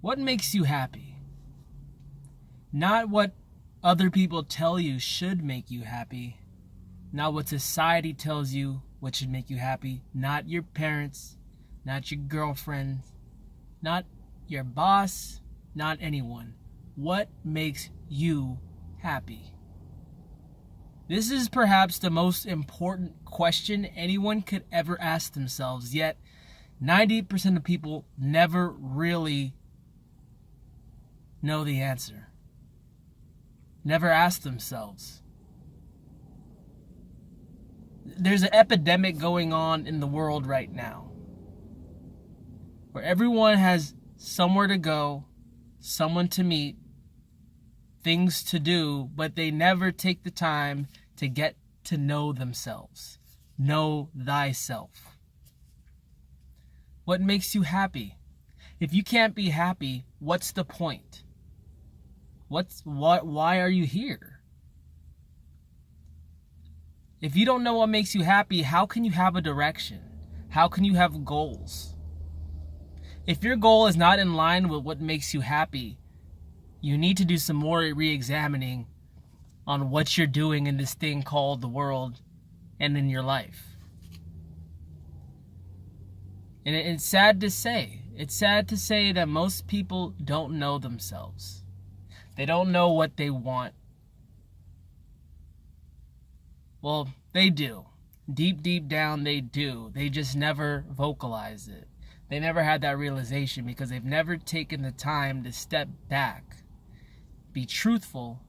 What makes you happy? Not what other people tell you should make you happy. Not what society tells you what should make you happy. Not your parents. Not your girlfriend. Not your boss. Not anyone. What makes you happy? This is perhaps the most important question anyone could ever ask themselves, yet 90% of people never really know the answer. Never ask themselves. There's an epidemic going on in the world right now, where everyone has somewhere to go, someone to meet, things to do, but they never take the time to get to know themselves. Know thyself. What makes you happy? If you can't be happy, what's the point? Why are you here? If you don't know what makes you happy, how can you have a direction? How can you have goals? If your goal is not in line with what makes you happy, you need to do some more re-examining on what you're doing in this thing called the world and in your life. And it's sad to say. It's sad to say that most people don't know themselves. They don't know what they want. Well, they do. Deep down, they do. They just never vocalize it. They never had that realization because they've never taken the time to step back, be truthful,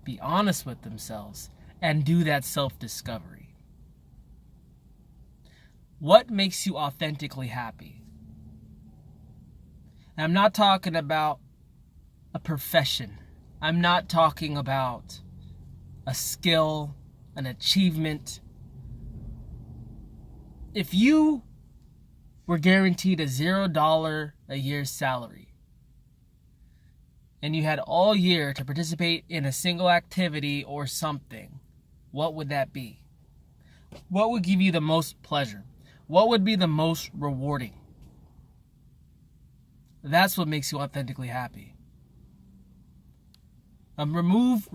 be honest with themselves, and do that self-discovery. What makes you authentically happy? And I'm not talking about a profession. I'm not talking about a skill, an achievement. If you were guaranteed a $0 a year salary, and you had all year to participate in a single activity or something, what would that be? What would give you the most pleasure? What would be the most rewarding? That's what makes you authentically happy. Remove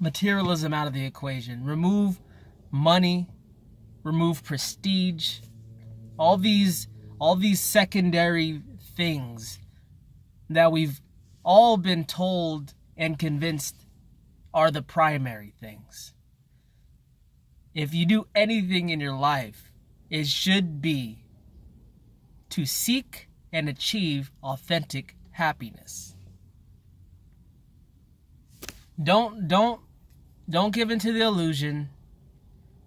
materialism out of the equation. Remove money. Remove prestige. All these secondary things that we've all been told and convinced are the primary things. If you do anything in your life, it should be to seek and achieve authentic happiness. Don't give into the illusion.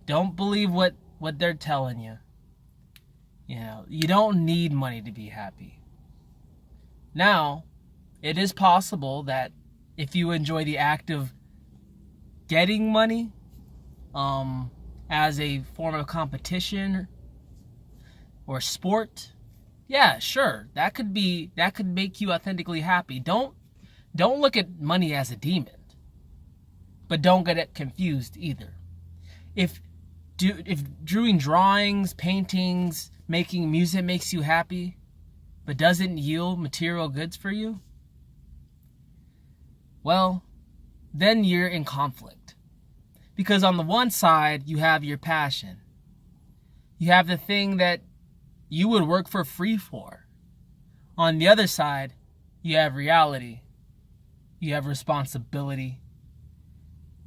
Don't believe what they're telling you. You know, you don't need money to be happy. Now, it is possible that if you enjoy the act of getting money as a form of competition or sport, yeah, sure, that could make you authentically happy. Don't look at money as a demon, but don't get it confused either. If doing drawings, paintings, making music makes you happy, but doesn't yield material goods for you, well, then you're in conflict. Because on the one side, you have your passion. You have the thing that you would work for free for. On the other side, you have reality. You have responsibility.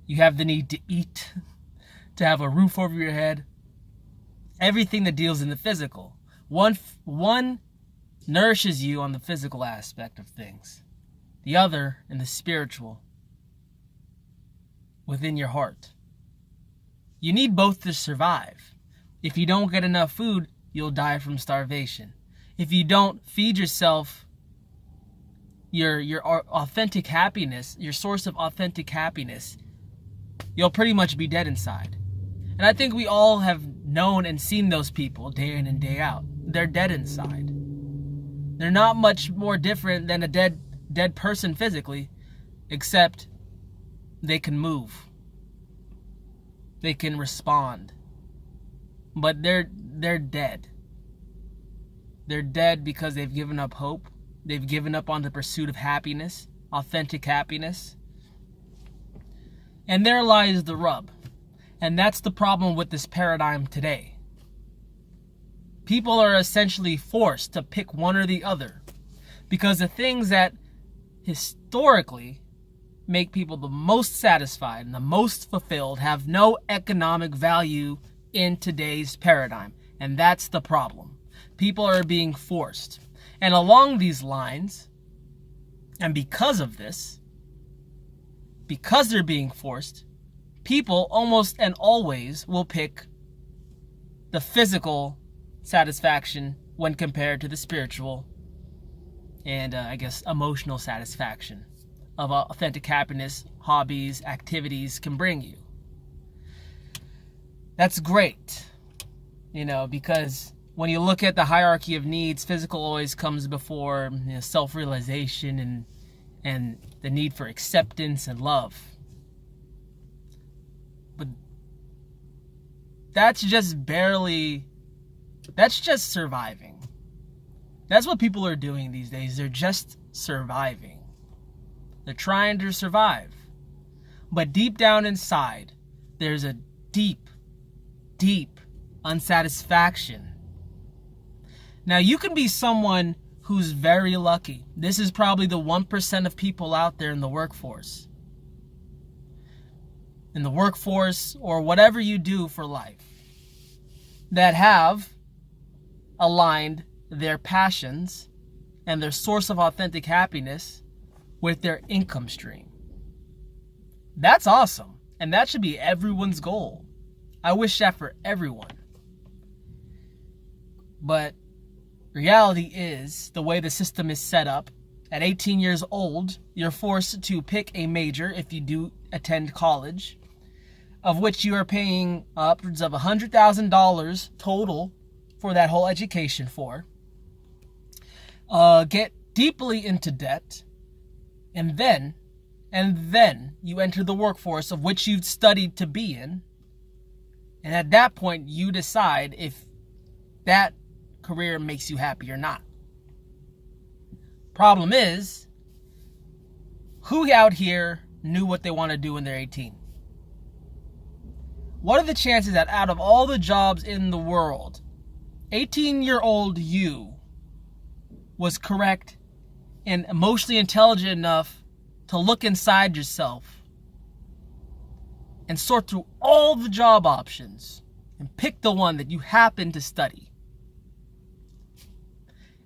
You have the need to eat, to have a roof over your head. Everything that deals in the physical. One nourishes you on the physical aspect of things. The other in the spiritual, within your heart. You need both to survive. If you don't get enough food, you'll die from starvation. If you don't feed yourself your authentic happiness, your source of authentic happiness, you'll pretty much be dead inside. And I think we all have known and seen those people day in and day out. They're dead inside. They're not much more different than a dead person physically, except they can move. They can respond. But they're dead. They're dead because they've given up hope. They've given up on the pursuit of happiness, authentic happiness. And there lies the rub. And that's the problem with this paradigm today. People are essentially forced to pick one or the other, because the things that historically make people the most satisfied and the most fulfilled have no economic value in today's paradigm. And that's the problem. People are being forced. And along these lines, and because of this, because they're being forced, people almost and always will pick the physical satisfaction when compared to the spiritual and I guess emotional satisfaction of authentic happiness, hobbies, activities can bring you. That's great, because when you look at the hierarchy of needs, physical always comes before self-realization and the need for acceptance and love. But that's just surviving. That's what people are doing these days. They're just surviving. They're trying to survive. But deep down inside, there's a deep, deep unsatisfaction. Now, you can be someone who's very lucky. This is probably the 1% of people out there in the workforce. Or whatever you do for life, that have aligned their passions and their source of authentic happiness with their income stream. That's awesome. And that should be everyone's goal. I wish that for everyone. But reality is, the way the system is set up, at 18 years old, you're forced to pick a major if you do attend college, of which you are paying upwards of $100,000 total for that whole education for. Get deeply into debt, and then you enter the workforce of which you've studied to be in. And at that point, you decide if that career makes you happy or not. Problem is, who out here knew what they want to do when they're 18? What are the chances that out of all the jobs in the world, 18-year-old you was correct and emotionally intelligent enough to look inside yourself and sort through all the job options and pick the one that you happen to study?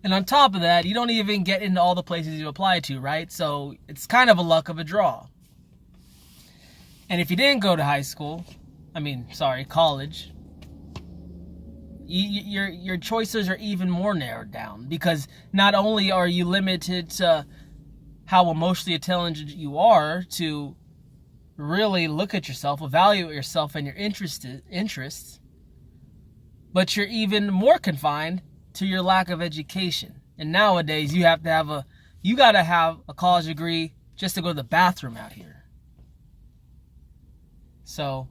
And on top of that, you don't even get into all the places you apply to, right? So it's kind of a luck of a draw. And if you didn't go to college, your choices are even more narrowed down, because not only are you limited to how emotionally intelligent you are to really look at yourself, evaluate yourself and your interests, but you're even more confined to your lack of education. And nowadays you gotta have a college degree just to go to the bathroom out here. So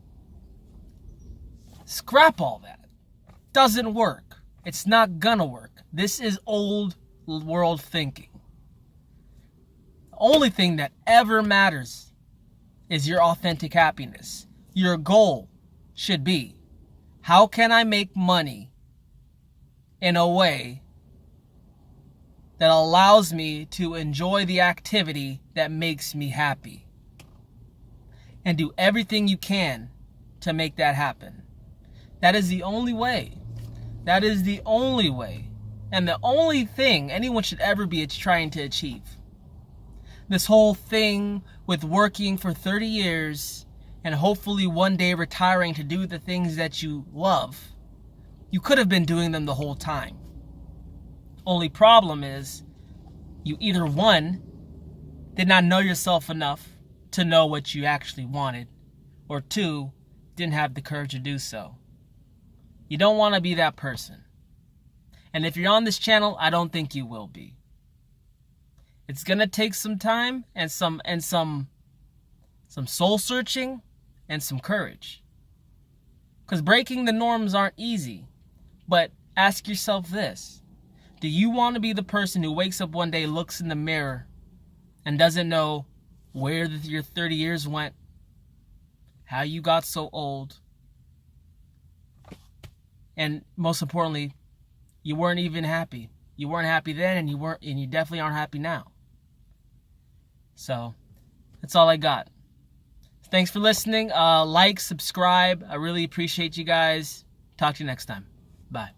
scrap all that. Doesn't work. It's not gonna work. This is old world thinking. The only thing that ever matters is your authentic happiness. Your goal should be, how can I make money in a way that allows me to enjoy the activity that makes me happy? And do everything you can to make that happen. That is the only way. That is the only way. And the only thing anyone should ever be trying to achieve. This whole thing with working for 30 years and hopefully one day retiring to do the things that you love, you could have been doing them the whole time. Only problem is, you either one, did not know yourself enough to know what you actually wanted, or two, didn't have the courage to do so. You don't want to be that person. And if you're on this channel, I don't think you will be. It's going to take some time and some soul searching and some courage. Because breaking the norms aren't easy. But ask yourself this. Do you want to be the person who wakes up one day, looks in the mirror, and doesn't know where your 30 years went, how you got so old, and most importantly, you weren't even happy. You weren't happy then, and you definitely aren't happy now. So, that's all I got. Thanks for listening. Like, subscribe. I really appreciate you guys. Talk to you next time. Bye.